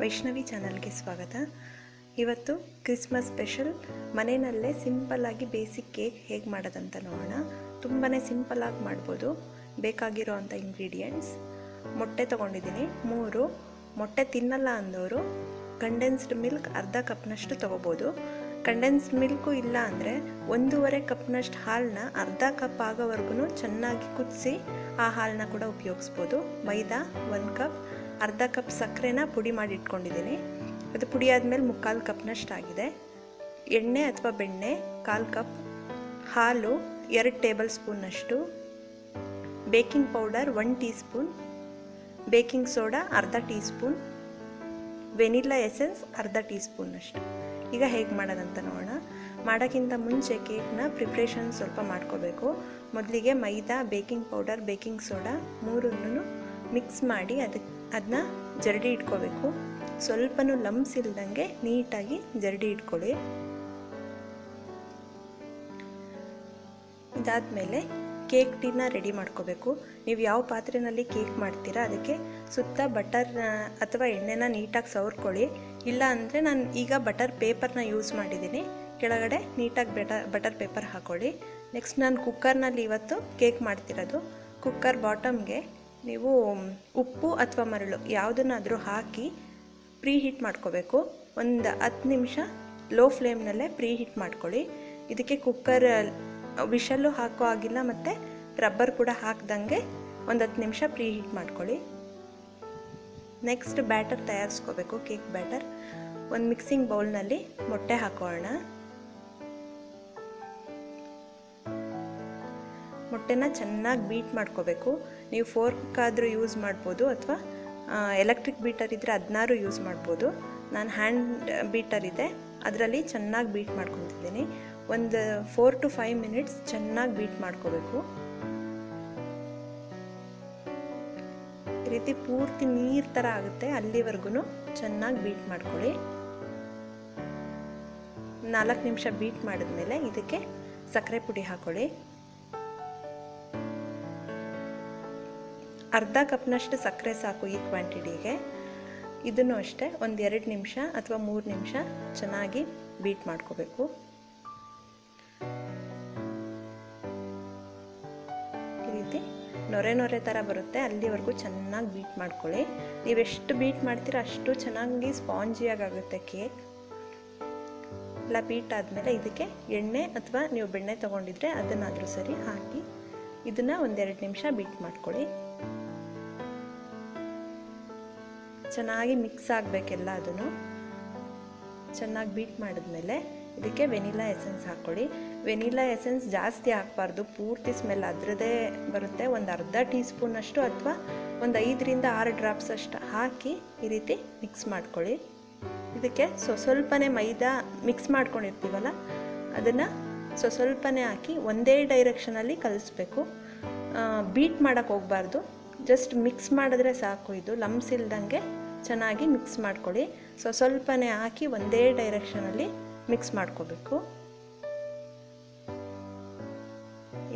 ವೈಷ್ಣವಿ ಚಾನಲ್ಗೆ ಸ್ವಾಗತ. ಇವತ್ತು ಕ್ರಿಸ್ಮಸ್ ಸ್ಪೆಷಲ್ ಮನೆಯಲ್ಲೇ ಸಿಂಪಲ್ಲಾಗಿ ಬೇಸಿಕ್ ಕೇಕ್ ಹೇಗೆ ಮಾಡೋದಂತ ನೋಡೋಣ. ತುಂಬಾ ಸಿಂಪಲ್ಲಾಗಿ ಮಾಡ್ಬೋದು. ಬೇಕಾಗಿರೋ ಅಂಥ ಇಂಗ್ರೀಡಿಯೆಂಟ್ಸ್: ಮೊಟ್ಟೆ ತೊಗೊಂಡಿದ್ದೀನಿ 3. ಮೊಟ್ಟೆ ತಿನ್ನಲ್ಲ ಅಂದವರು ಕಂಡೆನ್ಸ್ಡ್ ಮಿಲ್ಕ್ ಅರ್ಧ ಕಪ್ನಷ್ಟು ತೊಗೋಬೋದು. ಕಂಡೆನ್ಸ್ಡ್ ಮಿಲ್ಕು ಇಲ್ಲ ಅಂದರೆ 1.5 ಕಪ್ನಷ್ಟು ಹಾಲನ್ನ ಅರ್ಧ ಕಪ್ ಆಗೋವರೆಗೂ ಚೆನ್ನಾಗಿ ಕುದಿಸಿ ಆ ಹಾಲನ್ನ ಕೂಡ ಉಪಯೋಗಿಸ್ಬೋದು. ಮೈದಾ 1 ಕಪ್, ಅರ್ಧ ಕಪ್ ಸಕ್ಕರೆನ ಪುಡಿ ಮಾಡಿ ಇಟ್ಕೊಂಡಿದ್ದೀನಿ. ಅದು ಪುಡಿ ಆದಮೇಲೆ 3/4 ಕಪ್ನಷ್ಟು ಆಗಿದೆ. ಎಣ್ಣೆ ಅಥವಾ ಬೆಣ್ಣೆ 1/4 ಕಪ್, ಹಾಲು 2 ಟೇಬಲ್ ಸ್ಪೂನ್ನಷ್ಟು, baking powder 1 teaspoon, baking soda ಅರ್ಧ ಟೀ ಸ್ಪೂನ್, ವೆನಿಲ್ಲಾ ಎಸೆನ್ಸ್ ಅರ್ಧ ಟೀ ಸ್ಪೂನ್ನಷ್ಟು. ಈಗ ಹೇಗೆ ಮಾಡೋದಂತ ನೋಡೋಣ. ಮಾಡೋಕ್ಕಿಂತ ಮುಂಚೆ ಕೇಕ್ನ ಪ್ರಿಪ್ರೇಷನ್ ಸ್ವಲ್ಪ ಮಾಡ್ಕೋಬೇಕು. ಮೊದಲಿಗೆ maida, baking powder, baking soda 3 mix ಮಾಡಿ ಅದನ್ನ ಜರಡಿ ಇಟ್ಕೋಬೇಕು. ಸ್ವಲ್ಪನೂ ಲಮ್ಸ್ ಇಲ್ದಂಗೆ ನೀಟಾಗಿ ಜರಡಿ ಇಟ್ಕೊಳ್ಳಿ. ಇದಾದಮೇಲೆ ಕೇಕ್ ಟಿನ್ನ ರೆಡಿ ಮಾಡ್ಕೋಬೇಕು. ನೀವು ಯಾವ ಪಾತ್ರೆಯಲ್ಲಿ ಕೇಕ್ ಮಾಡ್ತೀರಾ ಅದಕ್ಕೆ ಸುತ್ತ ಬಟರ್ ಅಥವಾ ಎಣ್ಣೆನ ನೀಟಾಗಿ ಸವರ್ಕೊಳ್ಳಿ. ಇಲ್ಲ ಅಂದರೆ ನಾನು ಈಗ ಬಟರ್ ಪೇಪರ್ನ ಯೂಸ್ ಮಾಡಿದ್ದೀನಿ. ಕೆಳಗಡೆ ನೀಟಾಗಿ ಬಟರ್ ಪೇಪರ್ ಹಾಕ್ಕೊಳ್ಳಿ. ನೆಕ್ಸ್ಟ್ ನಾನು ಕುಕ್ಕರ್ನಲ್ಲಿ ಇವತ್ತು ಕೇಕ್ ಮಾಡ್ತಿರೋದು. ಕುಕ್ಕರ್ ಬಾಟಮ್ಗೆ ನೀವು ಉಪ್ಪು ಅಥವಾ ಮರಳು ಯಾವುದನ್ನಾದರೂ ಹಾಕಿ ಪ್ರೀ ಹೀಟ್ ಮಾಡ್ಕೋಬೇಕು. ಒಂದು 10 ನಿಮಿಷ ಲೋ ಫ್ಲೇಮ್ನಲ್ಲೇ ಪ್ರೀ ಹೀಟ್ ಮಾಡ್ಕೊಳ್ಳಿ. ಇದಕ್ಕೆ ಕುಕ್ಕರ್ ವಿಷಲ್ಲು ಹಾಕೋ ಆಗಿಲ್ಲ ಮತ್ತು ರಬ್ಬರ್ ಕೂಡ ಹಾಕ್ದಂಗೆ ಒಂದು 10 ನಿಮಿಷ ಪ್ರೀ ಹೀಟ್ ಮಾಡ್ಕೊಳ್ಳಿ. ನೆಕ್ಸ್ಟ್ ಬ್ಯಾಟರ್ ತಯಾರಿಸ್ಕೋಬೇಕು. ಕೇಕ್ ಬ್ಯಾಟರ್ ಒಂದು ಮಿಕ್ಸಿಂಗ್ ಬೌಲ್ನಲ್ಲಿ ಮೊಟ್ಟೆ ಹಾಕೋಣ. ಮೊಟ್ಟೆನ ಚೆನ್ನಾಗಿ ಬೀಟ್ ಮಾಡ್ಕೋಬೇಕು. ನೀವು ಫೋರ್ಕ್ ಆದರೂ ಯೂಸ್ ಮಾಡ್ಬೋದು ಅಥವಾ ಎಲೆಕ್ಟ್ರಿಕ್ ಬೀಟರ್ ಇದ್ದರೆ ಅದನ್ನಾರು ಯೂಸ್ ಮಾಡ್ಬೋದು. ನಾನು ಹ್ಯಾಂಡ್ ಬೀಟರ್ ಇದೆ, ಅದರಲ್ಲಿ ಚೆನ್ನಾಗಿ ಬೀಟ್ ಮಾಡ್ಕೊತಿದ್ದೀನಿ. ಒಂದು 4 to 5 ಮಿನಿಟ್ಸ್ ಚೆನ್ನಾಗಿ ಬೀಟ್ ಮಾಡ್ಕೋಬೇಕು. ಈ ರೀತಿ ಪೂರ್ತಿ ನೀರು ಥರ ಆಗುತ್ತೆ ಅಲ್ಲಿವರೆಗೂ ಚೆನ್ನಾಗಿ ಬೀಟ್ ಮಾಡ್ಕೊಳ್ಳಿ. 4 ನಿಮಿಷ ಬೀಟ್ ಮಾಡಿದ್ಮೇಲೆ ಇದಕ್ಕೆ ಸಕ್ಕರೆ ಪುಡಿ ಹಾಕೊಳ್ಳಿ. ಅರ್ಧ ಕಪ್ನಷ್ಟು ಸಕ್ಕರೆ ಸಾಕು ಈ ಕ್ವಾಂಟಿಟಿಗೆ. ಇದನ್ನು ಅಷ್ಟೇ ಒಂದು 2 ನಿಮಿಷ ಅಥವಾ 3 ನಿಮಿಷ ಚೆನ್ನಾಗಿ ಬೀಟ್ ಮಾಡ್ಕೋಬೇಕು. ಈ ರೀತಿ ನೊರೆ ಥರ ಬರುತ್ತೆ ಅಲ್ಲಿವರೆಗೂ ಚೆನ್ನಾಗಿ ಬೀಟ್ ಮಾಡ್ಕೊಳ್ಳಿ. ನೀವೆಷ್ಟು ಬೀಟ್ ಮಾಡ್ತೀರೋ ಅಷ್ಟು ಚೆನ್ನಾಗಿ ಸ್ಪಾಂಜಿಯಾಗಿ ಆಗುತ್ತೆ ಕೇಕ್. ಎಲ್ಲ ಬೀಟ್ ಆದಮೇಲೆ ಇದಕ್ಕೆ ಎಣ್ಣೆ ಅಥವಾ ನೀವು ಬೆಣ್ಣೆ ತೊಗೊಂಡಿದ್ರೆ ಅದನ್ನಾದರೂ ಸರಿ ಹಾಕಿ ಇದನ್ನು ಒಂದು 2 ನಿಮಿಷ ಬೀಟ್ ಮಾಡ್ಕೊಳ್ಳಿ. ಚೆನ್ನಾಗಿ ಮಿಕ್ಸ್ ಆಗಬೇಕೆಲ್ಲ. ಅದನ್ನು ಚೆನ್ನಾಗಿ ಬೀಟ್ ಮಾಡಿದ್ಮೇಲೆ ಇದಕ್ಕೆ ವೆನಿಲ್ಲಾ ಎಸೆನ್ಸ್ ಹಾಕ್ಕೊಳ್ಳಿ. ವೆನಿಲ್ಲಾ ಎಸೆನ್ಸ್ ಜಾಸ್ತಿ ಹಾಕಬಾರ್ದು, ಪೂರ್ತಿ ಸ್ಮೆಲ್ ಅದರದ್ದೇ ಬರುತ್ತೆ. ಒಂದು ಅರ್ಧ ಟೀ ಸ್ಪೂನಷ್ಟು ಅಥವಾ ಒಂದು 5 ರಿಂದ 6 ಡ್ರಾಪ್ಸ್ ಅಷ್ಟು ಹಾಕಿ ಈ ರೀತಿ ಮಿಕ್ಸ್ ಮಾಡ್ಕೊಳ್ಳಿ. ಇದಕ್ಕೆ ಸ್ವಲ್ಪನೇ ಮೈದಾ ಮಿಕ್ಸ್ ಮಾಡ್ಕೊಂಡಿರ್ತೀವಲ್ಲ ಅದನ್ನು ಸ್ವಲ್ಪನೇ ಹಾಕಿ ಒಂದೇ ಡೈರೆಕ್ಷನಲ್ಲಿ ಕಲಿಸ್ಬೇಕು. ಬೀಟ್ ಮಾಡೋಕ್ಕೆ ಹೋಗಬಾರ್ದು, ಜಸ್ಟ್ ಮಿಕ್ಸ್ ಮಾಡಿದ್ರೆ ಸಾಕು. ಇದು ಲಮ್ಸ್ ಇಲ್ದಂಗೆ ಚೆನ್ನಾಗಿ ಮಿಕ್ಸ್ ಮಾಡ್ಕೊಳ್ಳಿ. ಸ್ವಲ್ಪನೇ ಹಾಕಿ ಒಂದೇ ಡೈರೆಕ್ಷನಲ್ಲಿ ಮಿಕ್ಸ್ ಮಾಡ್ಕೋಬೇಕು.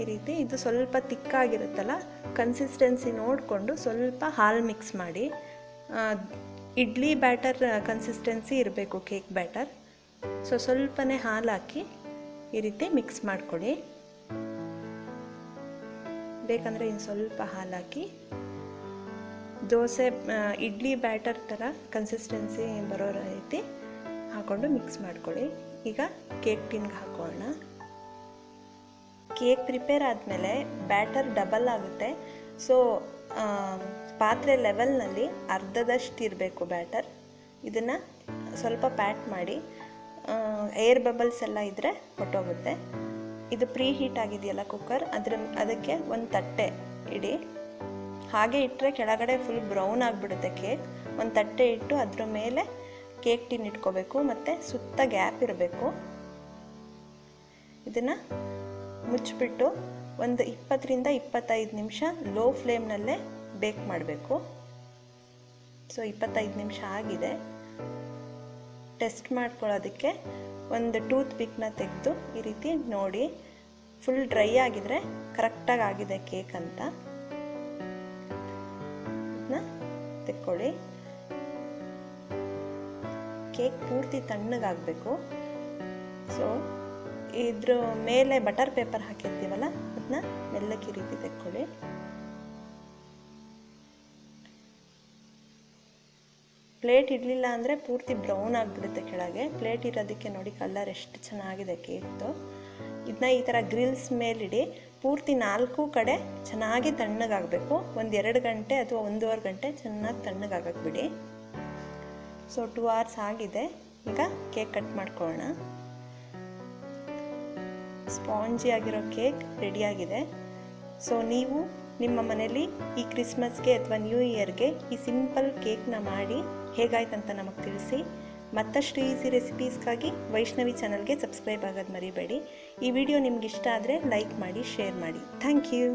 ಈ ರೀತಿ ಇದು ಸ್ವಲ್ಪ ತಿಕ್ಕಾಗಿರುತ್ತಲ್ಲ, ಕನ್ಸಿಸ್ಟೆನ್ಸಿ ನೋಡಿಕೊಂಡು ಸ್ವಲ್ಪ ಹಾಲು ಮಿಕ್ಸ್ ಮಾಡಿ. ಇಡ್ಲಿ ಬ್ಯಾಟರ್ ಕನ್ಸಿಸ್ಟೆನ್ಸಿ ಇರಬೇಕು ಕೇಕ್ ಬ್ಯಾಟರ್. ಸ್ವಲ್ಪನೇ ಹಾಲು ಹಾಕಿ ಈ ರೀತಿ ಮಿಕ್ಸ್ ಮಾಡ್ಕೊಳ್ಳಿ. ಬೇಕಂದರೆ ಇನ್ನು ಸ್ವಲ್ಪ ಹಾಲು ಹಾಕಿ ದೋಸೆ ಇಡ್ಲಿ ಬ್ಯಾಟರ್ ಥರ ಕನ್ಸಿಸ್ಟೆನ್ಸಿ ಬರೋ ರೀತಿ ಹಾಕ್ಕೊಂಡು ಮಿಕ್ಸ್ ಮಾಡ್ಕೊಳ್ಳಿ. ಈಗ ಕೇಕ್ ಟಿನ್ಗೆ ಹಾಕೋಣ. ಕೇಕ್ ಪ್ರಿಪೇರ್ ಆದಮೇಲೆ ಬ್ಯಾಟರ್ ಡಬಲ್ ಆಗುತ್ತೆ. ಸೊ ಪಾತ್ರೆ ಲೆವೆಲ್ನಲ್ಲಿ ಅರ್ಧದಷ್ಟು ಇರಬೇಕು ಬ್ಯಾಟರ್. ಇದನ್ನು ಸ್ವಲ್ಪ ಪ್ಯಾಟ್ ಮಾಡಿ. ಏರ್ ಬಬಲ್ಸ್ ಎಲ್ಲ ಇದ್ದರೆ ಹೊಟ್ಟೋಗುತ್ತೆ. ಇದು ಪ್ರೀ ಹೀಟ್ ಆಗಿದೆಯಲ್ಲ ಕುಕ್ಕರ್, ಅದಕ್ಕೆ ಒಂದು ತಟ್ಟೆ ಇಡಿ. ಹಾಗೆ ಇಟ್ಟರೆ ಕೆಳಗಡೆ ಫುಲ್ ಬ್ರೌನ್ ಆಗಿಬಿಡುತ್ತೆ ಕೇಕ್. ಒಂದು ತಟ್ಟೆ ಇಟ್ಟು ಅದ್ರ ಮೇಲೆ ಕೇಕ್ ಟಿನ್ ಇಟ್ಕೋಬೇಕು ಮತ್ತು ಸುತ್ತ ಗ್ಯಾಪ್ ಇರಬೇಕು. ಇದನ್ನು ಮುಚ್ಚಿಬಿಟ್ಟು ಒಂದು 20 ರಿಂದ 25 ನಿಮಿಷ ಲೋ ಫ್ಲೇಮ್ನಲ್ಲೇ ಬೇಕ್ ಮಾಡಬೇಕು. ಸೊ 25 ನಿಮಿಷ ಆಗಿದೆ. ಟೆಸ್ಟ್ ಮಾಡ್ಕೊಳ್ಳೋದಕ್ಕೆ ಒಂದು ಟೂತ್ ಪಿಕ್ನ ತೆಗೆದು ಈ ರೀತಿ ನೋಡಿ. ಫುಲ್ ಡ್ರೈ ಆಗಿದ್ರೆ ಕರೆಕ್ಟಾಗಿ ಆಗಿದೆ ಕೇಕ್ ಅಂತ. ತೆಕ್ಕೊಳ್ಳಿ. ಕೇಕ್ ಪೂರ್ತಿ ತಣ್ಣಗಾಗಬೇಕು. ಸೊ ಇದ್ರ ಮೇಲೆ ಬಟರ್ ಪೇಪರ್ ಹಾಕಿರ್ತೀವಲ್ಲ ಅದನ್ನ ಮೆಲ್ಲಕ್ಕೆ ಈ ರೀತಿ ತೆಕ್ಕೊಳ್ಳಿ. ಪ್ಲೇಟ್ ಇರಲಿಲ್ಲ ಅಂದರೆ ಪೂರ್ತಿ ಬ್ರೌನ್ ಆಗಿಬಿಡುತ್ತೆ ಕೆಳಗೆ. ಪ್ಲೇಟ್ ಇರೋದಕ್ಕೆ ನೋಡಿ ಕಲರ್ ಎಷ್ಟು ಚೆನ್ನಾಗಿದೆ ಕೇಕ್ದು. ಇದನ್ನ ಈ ಥರ ಗ್ರಿಲ್ಸ್ ಮೇಲಿಡಿ. ಪೂರ್ತಿ 4 ಕಡೆ ಚೆನ್ನಾಗಿ ತಣ್ಣಗಾಗಬೇಕು. 1-2 ಗಂಟೆ ಅಥವಾ 1.5 ಗಂಟೆ ಚೆನ್ನಾಗಿ ತಣ್ಣಗಾಗಕ್ಕೆ ಬಿಡಿ. ಸೊ 2 hours ಆಗಿದೆ. ಈಗ ಕೇಕ್ ಕಟ್ ಮಾಡ್ಕೊಳ್ಳೋಣ. ಸ್ಪಾಂಜಿ ಆಗಿರೋ ಕೇಕ್ ರೆಡಿಯಾಗಿದೆ. ಸೊ ನೀವು ನಿಮ್ಮ ಮನೇಲಿ ಈ ಕ್ರಿಸ್ಮಸ್ಗೆ ಅಥವಾ ನ್ಯೂ ಇಯರ್ಗೆ ಈ ಸಿಂಪಲ್ ಕೇಕ್ನ ಮಾಡಿ ಹೇಗಾಯ್ತಂತ ನಮಗೆ ತಿಳಿಸಿ. ಮತ್ತಷ್ಟು ಈಸಿ ರೆಸಿಪೀಸ್ಗಾಗಿ ವೈಷ್ಣವಿ ಚಾನಲ್ಗೆ ಸಬ್ಸ್ಕ್ರೈಬ್ ಆಗೋದು ಮರಿಬೇಡಿ. ಈ ವಿಡಿಯೋ ನಿಮ್ಗೆ ಇಷ್ಟ ಆದರೆ ಲೈಕ್ ಮಾಡಿ, ಶೇರ್ ಮಾಡಿ. Thank you.